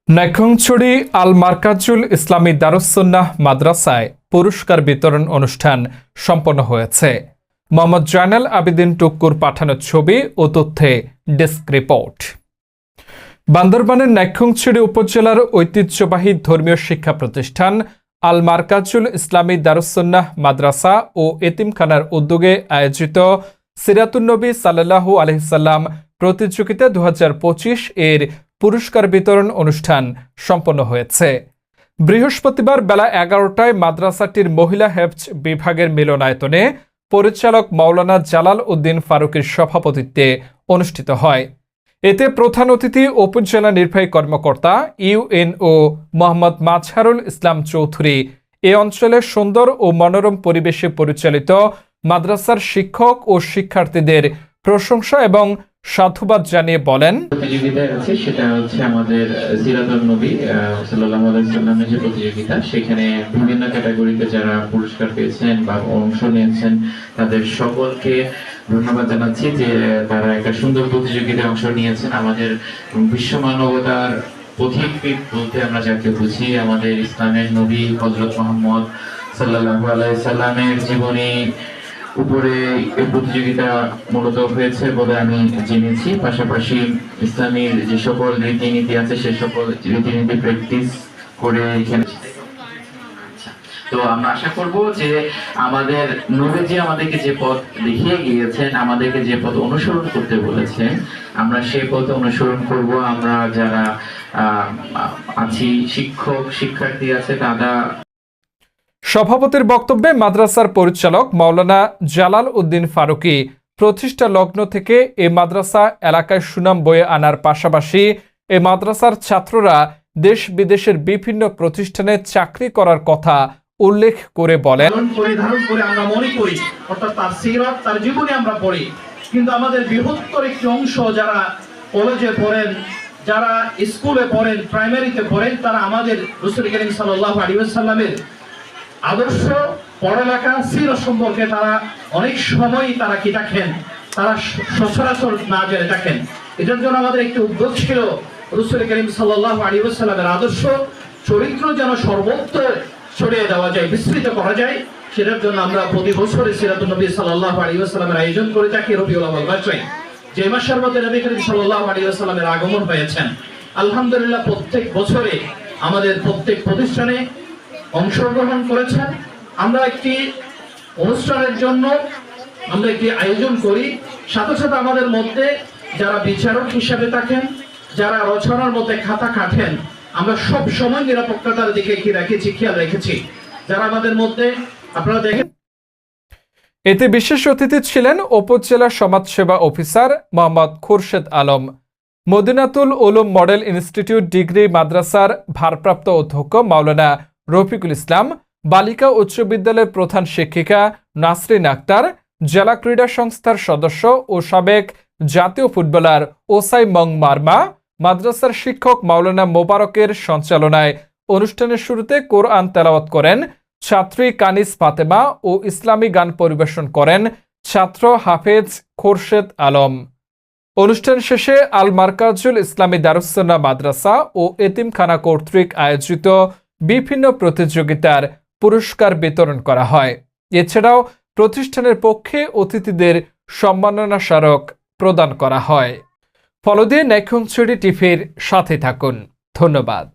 নাইক্ষ্যংছড়ি আল মারকাজুল ইসলামী দারুস-সুন্নাহ মাদ্রাসায় পুরস্কার বিতরণ অনুষ্ঠান সম্পন্ন হয়েছে। মোহাম্মদ জয়নাল আবেদিন টুক্কুর পাঠানো ছবি ও তথ্যে ডেস্ক রিপোর্ট। বান্দরবানের নাইক্ষ্যংছড়ি উপজেলার ঐতিহ্যবাহী ধর্মীয় শিক্ষা প্রতিষ্ঠান আল মারকাজুল ইসলামী দারুস-সুন্নাহ মাদ্রাসা ও এতিমখানার উদ্যোগে আয়োজিত সিরাতুন্নবী সাল্লাল্লাহু আলাইহি সাল্লাম প্রতিযোগিতা 2025 এর পুরস্কার বিতরণ অনুষ্ঠান সম্পন্ন হয়েছে। বৃহস্পতিবার বেলা 11টায় মাদ্রাসাটির মহিলা হেফজ বিভাগের মিলনায়তনে পরিচালক মাওলানা জালাল উদ্দিন ফারুকের সভাপতিত্বে অনুষ্ঠিত হয়। এতে প্রধান অতিথি উপজেলা নির্বাহী কর্মকর্তা ইউএনও মোহাম্মদ মাজহারুল ইসলাম চৌধুরী এ অঞ্চলের সুন্দর ও মনোরম পরিবেশে পরিচালিত মাদ্রাসার শিক্ষক ও শিক্ষার্থীদের প্রশংসা এবং সাধুবাদ জানিয়ে বলেন, প্রতিযোগিতা আছে সেটা হচ্ছে আমাদের সিরাতুন নবী সাল্লাল্লাহু আলাইহি সাল্লামের যে প্রতিযোগিতা, সেখানে বিভিন্ন ক্যাটাগরিতে যারা পুরস্কার পেয়েছেন বা অংশ নিয়েছেন তাদের সকলকে ধন্যবাদ জানাচ্ছি যে তারা একটা সুন্দর প্রতিযোগিতায় অংশ নিয়েছেন। আমাদের বিশ্ব মানবতার পথিক বলতে আমরা যাকে বুঝি, আমাদের ইসলামের নবী হযরত মুহাম্মদ সাল্লাল্লাহু আলাইহি সাল্লামের জীবনী উপরে এই প্রতিযোগিতা মূলত হয়েছে বলে আমি জেনেছি। পাশাপাশি ইসলামের যে সকল রীতিনীতি আছে সে সকল রীতিনীতি প্র্যাকটিস করে এখানে। তো আমরা আশা করব যে আমাদের নবীজি আমাদেরকে যে পথ দেখিয়ে গিয়েছেন, আমাদেরকে যে পথ অনুসরণ করতে বলেছেন, আমরা সেই পথ অনুসরণ করব। আমরা যারা আছি, শিক্ষক শিক্ষার্থী আছে, তারা। সভাপতির বক্তব্যে মাদ্রাসার পরিচালক মাওলানা জালাল উদ্দিন ফারুকী প্রতিষ্ঠা লগ্ন থেকে এই মাদ্রাসা এলাকায় সুনাম বয়ে আনার পাশাপাশি এই মাদ্রাসার ছাত্ররা দেশ বিদেশের বিভিন্ন প্রতিষ্ঠানে চাকরি করার কথা উল্লেখ করে বলেন, আমরা মনে করি অর্থাৎ তার সিরাত, তার জীবনে আমরা পড়ি, কিন্তু আমাদের বৃহত্তর একটি অংশ যারা কলেজে পড়েন, যারা স্কুলে পড়েন, প্রাইমারিতে পড়েন, তারা আমাদের রাসূল করিম সাল্লাল্লাহু আলাইহি ওয়াসাল্লামের আদর্শ পড়ালেখা সিরাত সম্পর্কে তারা অনেক সময় তারা কি থাকেন, তারা সচরাচর না জেনে থাকেন। এটার জন্য আমাদের একটি উদ্যোগ ছিল রাসূল করিম সাল্লাল্লাহু আলাইহি ওয়াসাল্লামের আদর্শ চরিত্র যেন সর্বত্র ছড়িয়ে দেওয়া যায়, বিস্তৃত করা যায়। সেটার জন্য আমরা প্রতি বছরে সিরাতুন নবী সাল্লাল্লাহু আলাইহি ওয়াসাল্লামের আয়োজন করে থাকি রবিউল আউয়াল মাসে, যে মাসের মধ্যে নবী করিম সাল্লাল্লাহু আলাইহি ওয়াসাল্লামের আগমন হয়েছেন। আলহামদুলিল্লাহ প্রত্যেক বছরে আমাদের প্রত্যেক প্রতিষ্ঠানে অংশগ্রহণ করেছেন। আমরা একটি অনুষ্ঠানের জন্য আমরা একটি আয়োজন করি, সাথে সাথে আমাদের মধ্যে যারা বিচারক হিসেবে থাকেন, যারা রচনার মধ্যে খাতা কাটেন, আমরা সব সময় নিরাপত্তার দিকে কি রেখেছি, খেয়াল রেখেছি। যারা আমাদের মধ্যে আপনারা দেখেন। এতে বিশেষ অতিথি ছিলেন উপজেলা সমাজসেবা অফিসার মোহাম্মদ খুরশেদ আলম, মদিনাতুল উলুম মডেল ইনস্টিটিউট ডিগ্রি মাদ্রাসার ভারপ্রাপ্ত অধ্যক্ষ মাওলানা রফিকুল ইসলাম, বালিকা উচ্চ বিদ্যালয়ের প্রধান শিক্ষিকা নাসরিন আক্তার, জেলা ক্রীড়া সংস্থার সদস্য ও সাবেক জাতীয় ফুটবলার ওসাই মং মারমা, মাদ্রাসার শিক্ষক মাওলানা মোবারকের সঞ্চালনায় অনুষ্ঠানের শুরুতে কোরআন তেলাওয়াত করেন ছাত্রী কানিস ফাতেমা ও ইসলামী গান পরিবেশন করেন ছাত্র হাফেজ খোরশেদ আলম। অনুষ্ঠান শেষে আল মারকাজুল ইসলামী দারুস-সুন্নাহ মাদ্রাসা ও এতিমখানা কর্তৃক আয়োজিত বিভিন্ন প্রতিযোগিতার পুরস্কার বিতরণ করা হয়। এছাড়াও প্রতিষ্ঠানের পক্ষে অতিথিদের সম্মাননা স্মারক প্রদান করা হয়। ফলো দিয়ে নাইক্ষ্যংছড়ি টিভির সাথে থাকুন। ধন্যবাদ।